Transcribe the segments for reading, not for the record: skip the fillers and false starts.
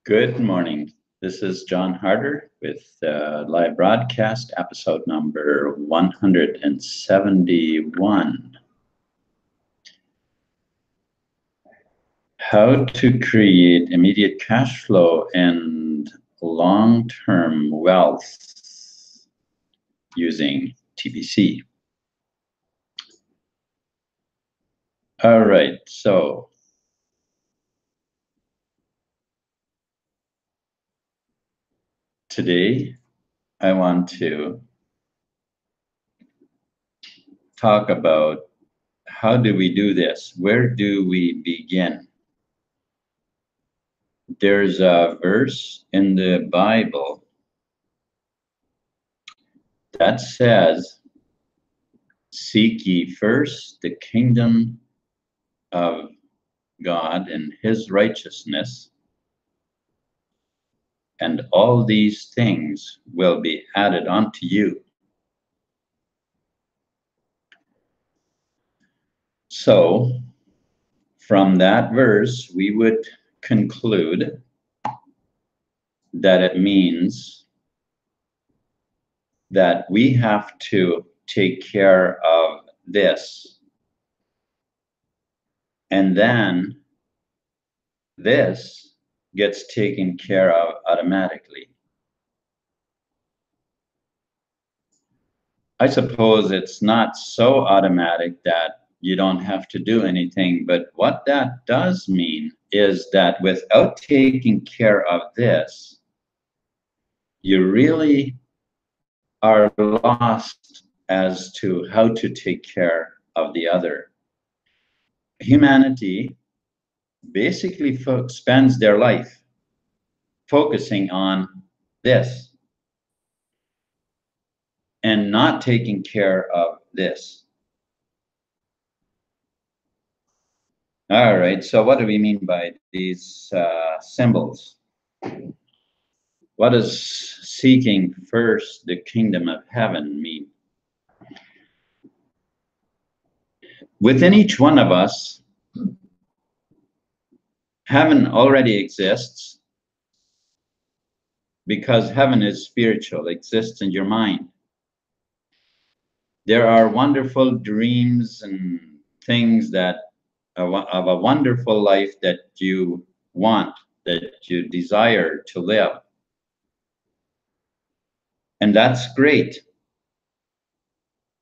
Good morning. This is John Harder with live broadcast episode number 171. How to create immediate cash flow and long-term wealth using TBC. All right, so today I want to talk about how do we do this? Where do we begin? There's a verse in the Bible that says, "Seek ye first the kingdom of God and his righteousness, and all these things will be added unto you." So, from that verse, we would conclude that it means that we have to take care of this, and then this gets taken care of automatically. I suppose it's not so automatic that you don't have to do anything, but what that does mean is that without taking care of this, you really are lost as to how to take care of the other. Humanity basically spends their life focusing on this and not taking care of this. All right, so what do we mean by these symbols? What does seeking first the kingdom of heaven mean? Within each one of us, heaven already exists because heaven is spiritual, exists in your mind. There are wonderful dreams and things that of a wonderful life that you want, that you desire to live. And that's great.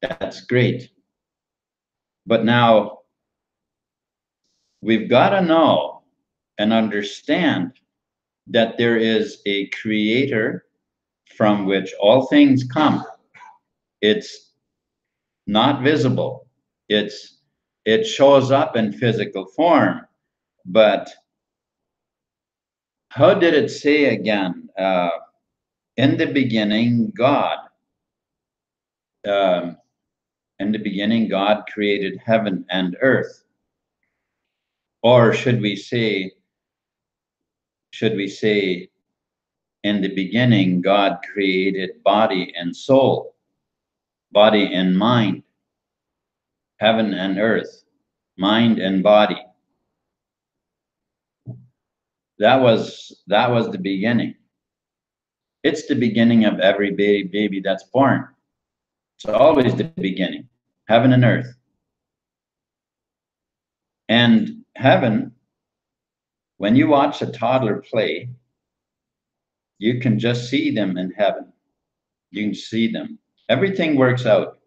That's great. But now we've got to know and understand that there is a creator from which all things come. It's not visible. It shows up in physical form. But how did it say again? In the beginning, God. In the beginning, God created heaven and earth. Or should we say, in the beginning, God created body and soul, body and mind, heaven and earth, mind and body. That was the beginning. It's the beginning of every baby that's born. It's always the beginning, heaven and earth. And heaven, when you watch a toddler play, you can just see them in heaven. You can see them. Everything works out.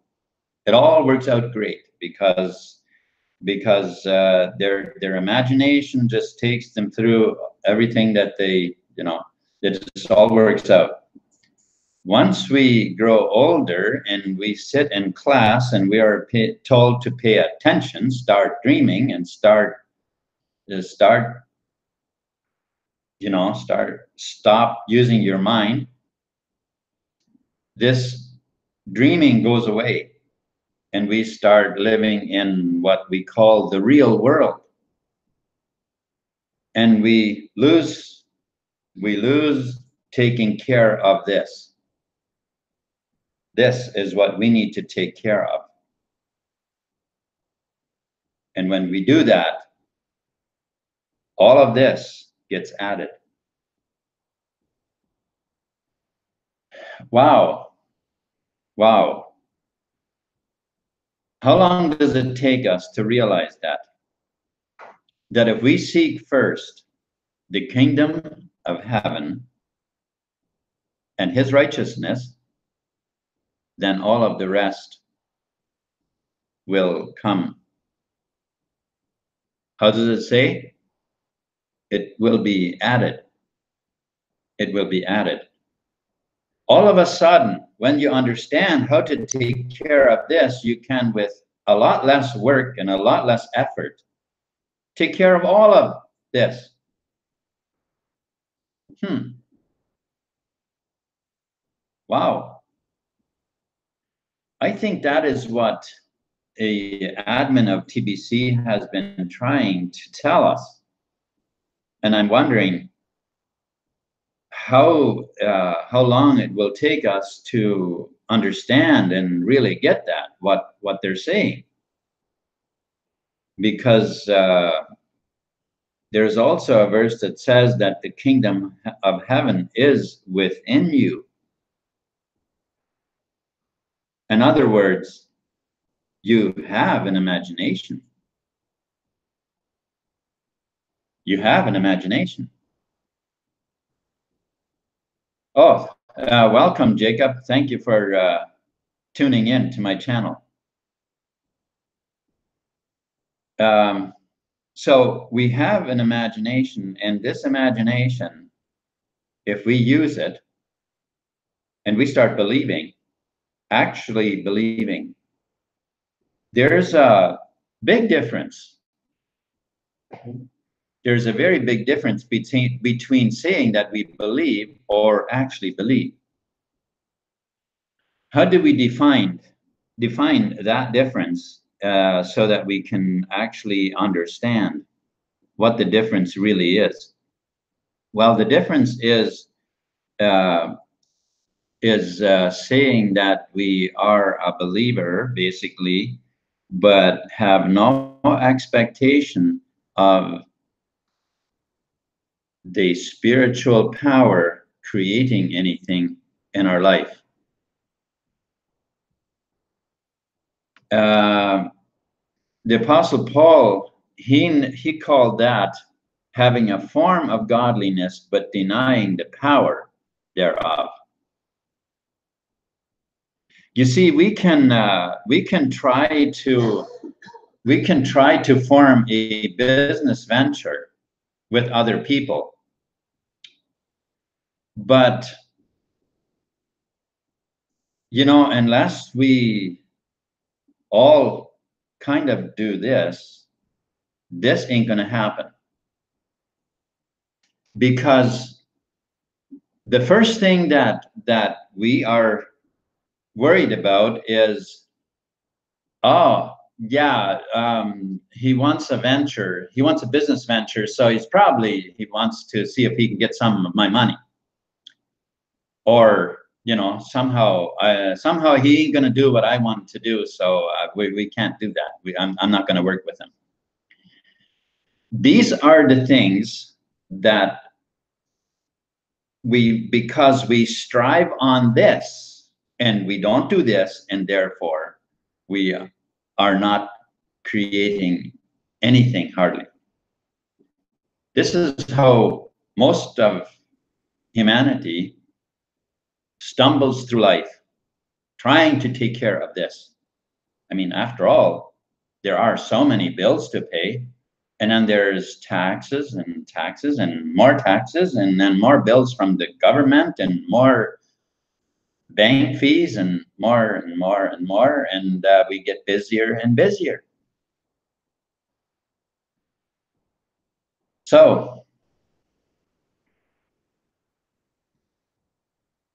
It all works out great because their imagination just takes them through everything that they, it just all works out. Once we grow older and we sit in class and we are told to pay attention, start dreaming and stop using your mind, this dreaming goes away and we start living in what we call the real world. And we lose taking care of this. This is what we need to take care of. And when we do that, all of this gets added. Wow. Wow. How long does it take us to realize that? That if we seek first the kingdom of heaven and his righteousness, then all of the rest will come. How does it say? It will be added. It will be added. All of a sudden, when you understand how to take care of this, you can, with a lot less work and a lot less effort, take care of all of this. Wow. I think that is what a admin of TBC has been trying to tell us. And I'm wondering how long it will take us to understand and really get that, what they're saying. Because there's also a verse that says that the kingdom of heaven is within you. In other words, you have an imagination. You have an imagination. Oh, welcome, Jacob. Thank you for tuning in to my channel. So we have an imagination, and this imagination, if we use it and we start believing, actually believing, there's a big difference. There's a very big difference between saying that we believe or actually believe. How do we define that difference so that we can actually understand what the difference really is? Well, the difference is saying that we are a believer, basically, but have no expectation of the spiritual power creating anything in our life. The Apostle Paul, he called that having a form of godliness but denying the power thereof. You see, we can try to form a business venture with other people, but you know, unless we all kind of do this ain't gonna happen. Because the first thing that we are worried about is, oh yeah, he wants a venture, he wants a business venture, so he wants to see if he can get some of my money, or you know, somehow he ain't gonna do what I want to do, so we can't do that. I'm not gonna work with him. These are the things that because we strive on this and we don't do this, and therefore we are not creating anything hardly. This is how most of humanity stumbles through life, trying to take care of this. I mean, after all, there are so many bills to pay, and then there's taxes and taxes and more taxes, and then more bills from the government and more bank fees and more and more and more, and we get busier and busier. So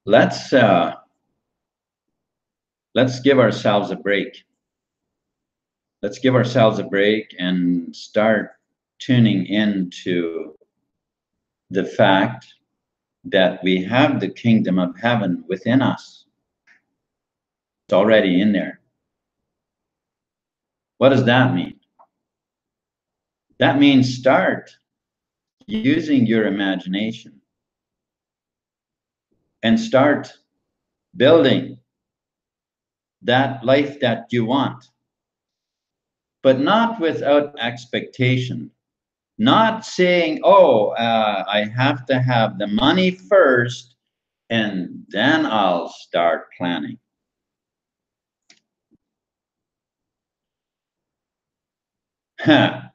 let's give ourselves a break. Let's give ourselves a break and start tuning into the fact that we have the kingdom of heaven within us. It's already in there. What does that mean? That means start using your imagination and start building that life that you want, but not without expectation. Not saying, oh, I have to have the money first and then I'll start planning. That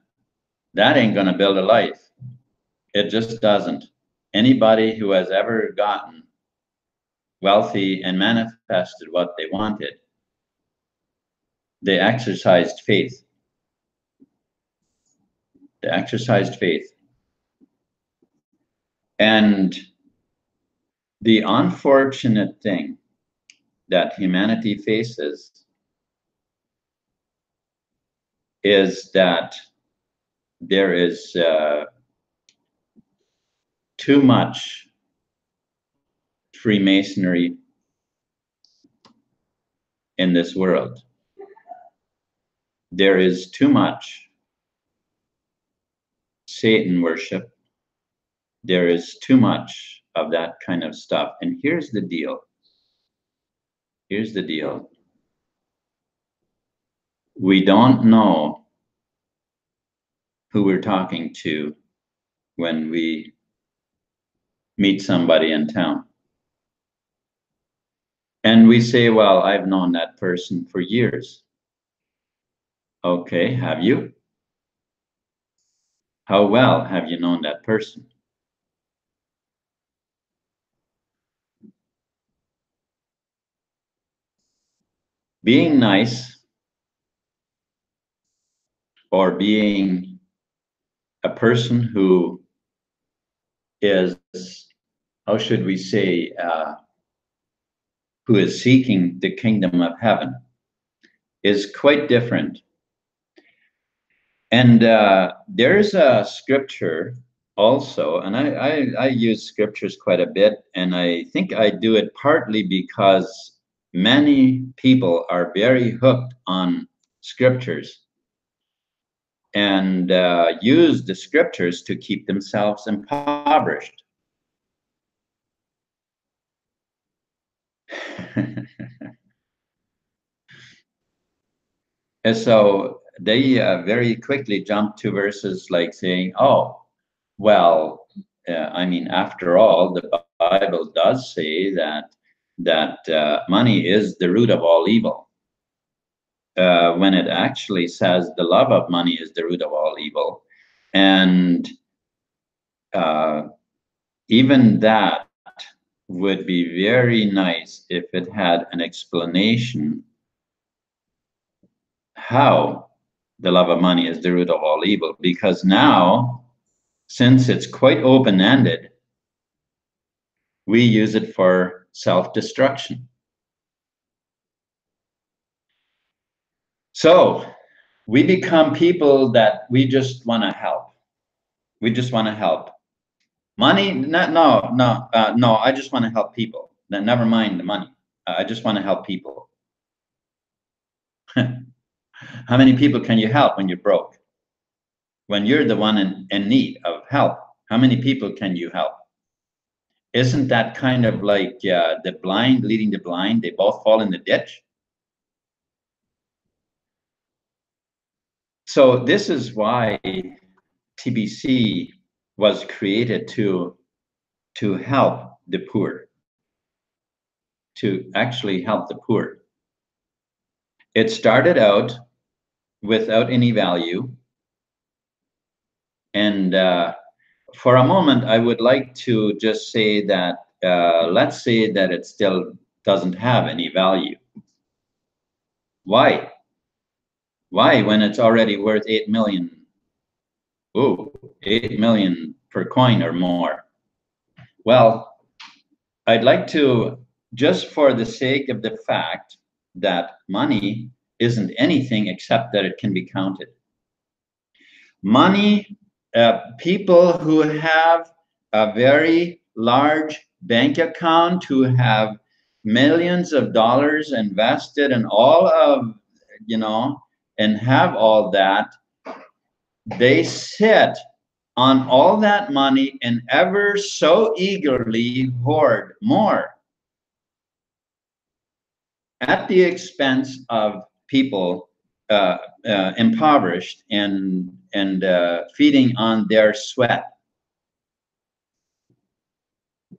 ain't going to build a life. It just doesn't. Anybody who has ever gotten wealthy and manifested what they wanted, they exercised faith. They exercised faith. And the unfortunate thing that humanity faces is that there is too much Freemasonry in this world. There is too much Satan worship. There is too much of that kind of stuff. And here's the deal. Here's the deal. We don't know who we're talking to when we meet somebody in town. And we say, well, I've known that person for years. Okay, have you? How well have you known that person? Being nice or being a person who is, how should we say, who is seeking the kingdom of heaven is quite different. And there's a scripture also, and I use scriptures quite a bit, and I think I do it partly because many people are very hooked on scriptures and use the scriptures to keep themselves impoverished. And so they very quickly jump to verses like saying, oh, well, I mean, after all, the Bible does say that money is the root of all evil. When it actually says the love of money is the root of all evil. And even that would be very nice if it had an explanation how the love of money is the root of all evil. Because now, since it's quite open-ended, we use it for self-destruction. So we become people that we just want to help. We just want to help. Money, no, I just want to help people. Never mind the money. I just want to help people. How many people can you help when you're broke? When you're the one in need of help, how many people can you help? Isn't that kind of like the blind leading the blind? They both fall in the ditch. So this is why TBC was created to help the poor, to actually help the poor. It started out without any value. And for a moment, I would like to just say that, let's say that it still doesn't have any value. Why? Why, when it's already worth 8 million? Oh, 8 million per coin or more. Well, I'd like to, just for the sake of the fact that money isn't anything except that it can be counted. Money, people who have a very large bank account, who have millions of dollars invested in all of, and have all that, they sit on all that money and ever so eagerly hoard more. at the expense of people impoverished and feeding on their sweat.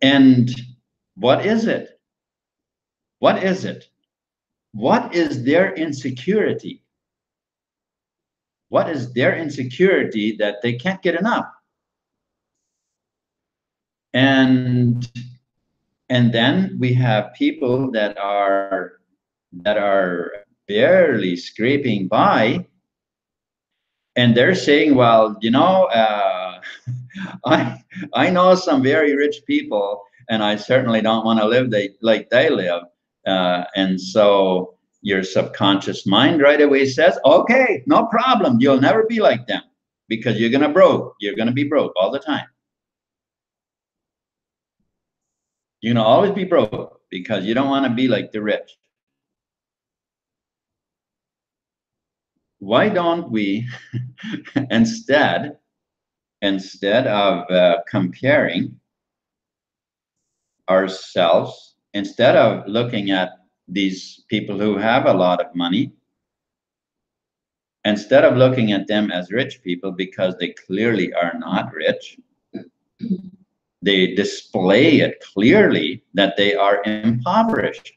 And what is it? What is it? What is their insecurity? What is their insecurity that they can't get enough? And then we have people that are barely scraping by, and they're saying, well, you know, I know some very rich people, and I certainly don't want to live like they live. And so your subconscious mind right away says, okay, no problem, you'll never be like them, because you're gonna be broke all the time. You're gonna always be broke because you don't want to be like the rich. Why don't we instead of comparing ourselves, instead of looking at these people who have a lot of money, instead of looking at them as rich people, because they clearly are not rich, they display it clearly that they are impoverished.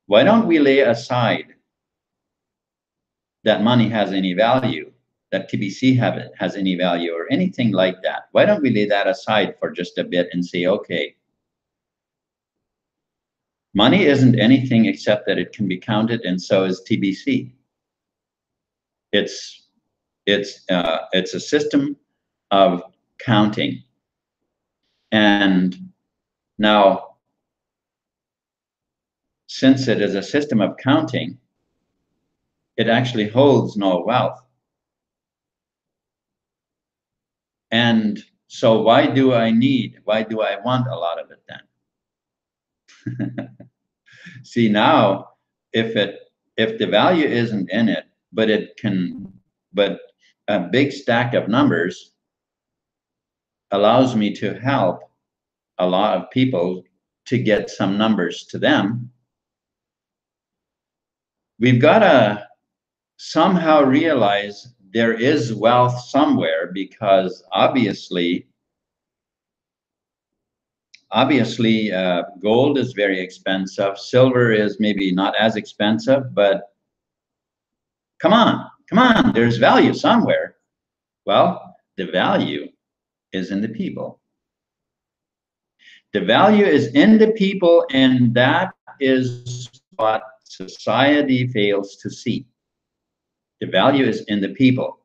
Why don't we lay aside that money has any value, that TBC has any value, or anything like that? Why don't we lay that aside for just a bit and say, okay, money isn't anything except that it can be counted, and so is TBC. It's a system of counting. And now, since it is a system of counting, it actually holds no wealth. And so why do I want a lot of it then? See, now, if the value isn't in it, but a big stack of numbers allows me to help a lot of people to get some numbers to them, we've got to somehow realize there is wealth somewhere, because obviously gold is very expensive. Silver is maybe not as expensive, but come on, there's value somewhere. Well, the value is in the people. The value is in the people, and that is what society fails to see. The value is in the people.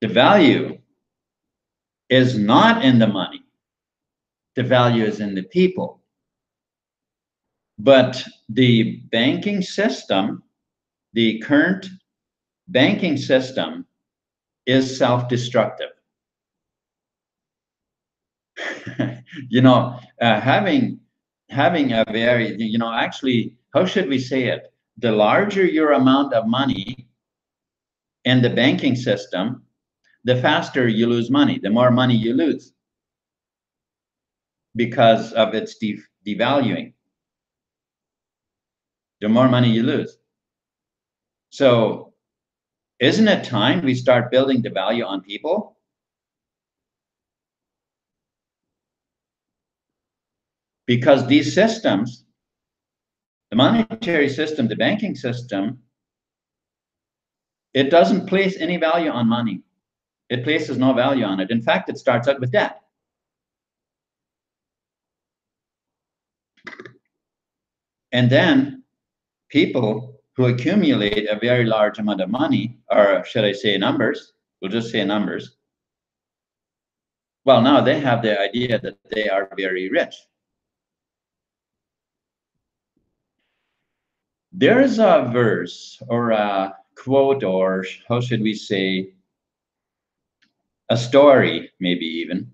The value is not in the money. The value is in the people. But the banking system, the current banking system, is self-destructive. You know, having a very, you know, actually, how should we say it? The larger your amount of money in the banking system, the faster you lose money, the more money you lose, because of its devaluing. The more money you lose. So isn't it time we start building the value on people? Because these systems, the monetary system, the banking system, it doesn't place any value on money. It places no value on it. In fact, it starts out with debt. And then people who accumulate a very large amount of money, or should I say numbers, we'll just say numbers. Well, now they have the idea that they are very rich. There is a verse or a quote, or how should we say, a story, maybe even,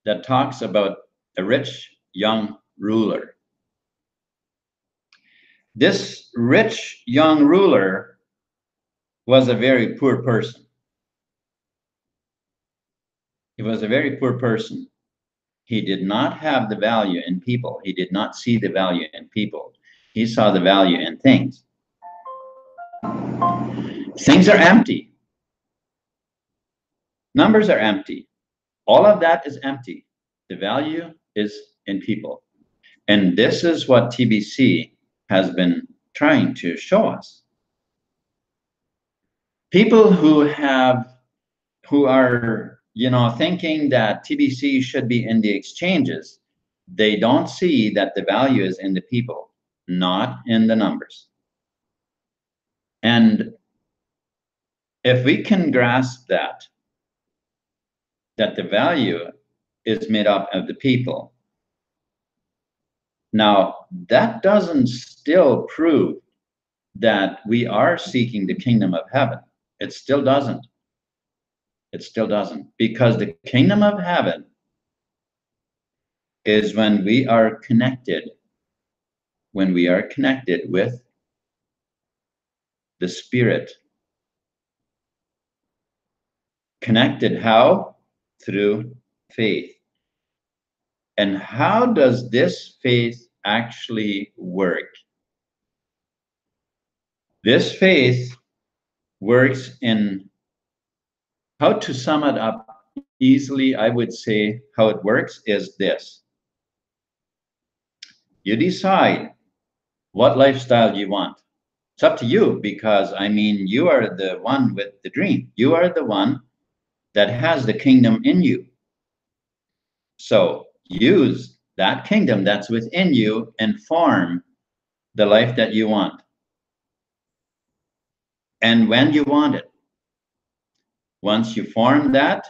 that talks about a rich young ruler. This rich young ruler was a very poor person. He was a very poor person. He did not have the value in people. He did not see the value in people. He saw the value in things. Things are empty. Numbers are empty. All of that is empty. The value is in people. And this is what TBC has been trying to show us. People who are, thinking that TBC should be in the exchanges, they don't see that the value is in the people, not in the numbers. And if we can grasp that the value is made up of the people, now that doesn't still prove that we are seeking the kingdom of heaven. It still doesn't. It still doesn't, because the kingdom of heaven is when we are connected with the Spirit. Connected how? Through faith. And how does this faith actually work? This faith works in, how to sum it up easily, I would say how it works is this. You decide what lifestyle you want. It's up to you, because you are the one with the dream. You are the one that has the kingdom in you. So use that kingdom that's within you and form the life that you want. And when you want it. Once you form that,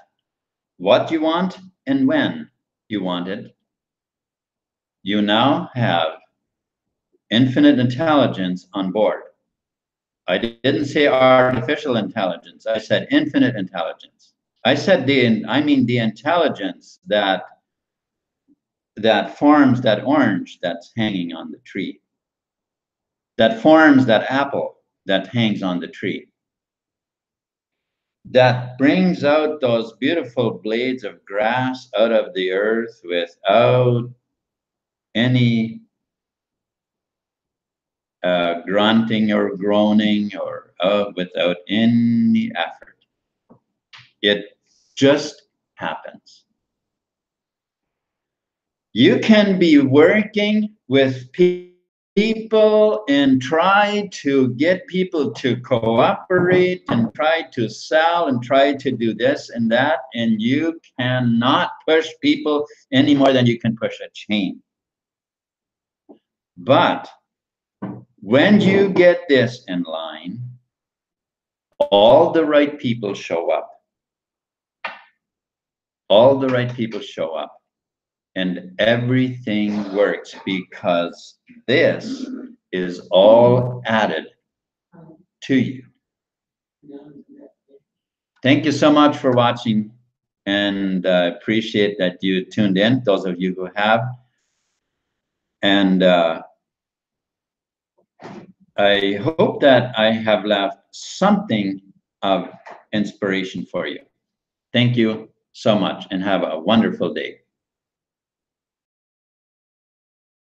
what you want and when you want it, you now have infinite intelligence on board. I didn't say artificial intelligence. I said infinite intelligence. I said the intelligence that forms that orange that's hanging on the tree, that forms that apple that hangs on the tree, that brings out those beautiful blades of grass out of the earth without any grunting or groaning or without any effort. It just happens. You can be working with people and try to get people to cooperate and try to sell and try to do this and that, and you cannot push people any more than you can push a chain. But when you get this in line, all the right people show up. All the right people show up. And everything works, because this is all added to you. Thank you so much for watching, and I appreciate that you tuned in, those of you who have. And I hope that I have left something of inspiration for you. Thank you so much, and have a wonderful day.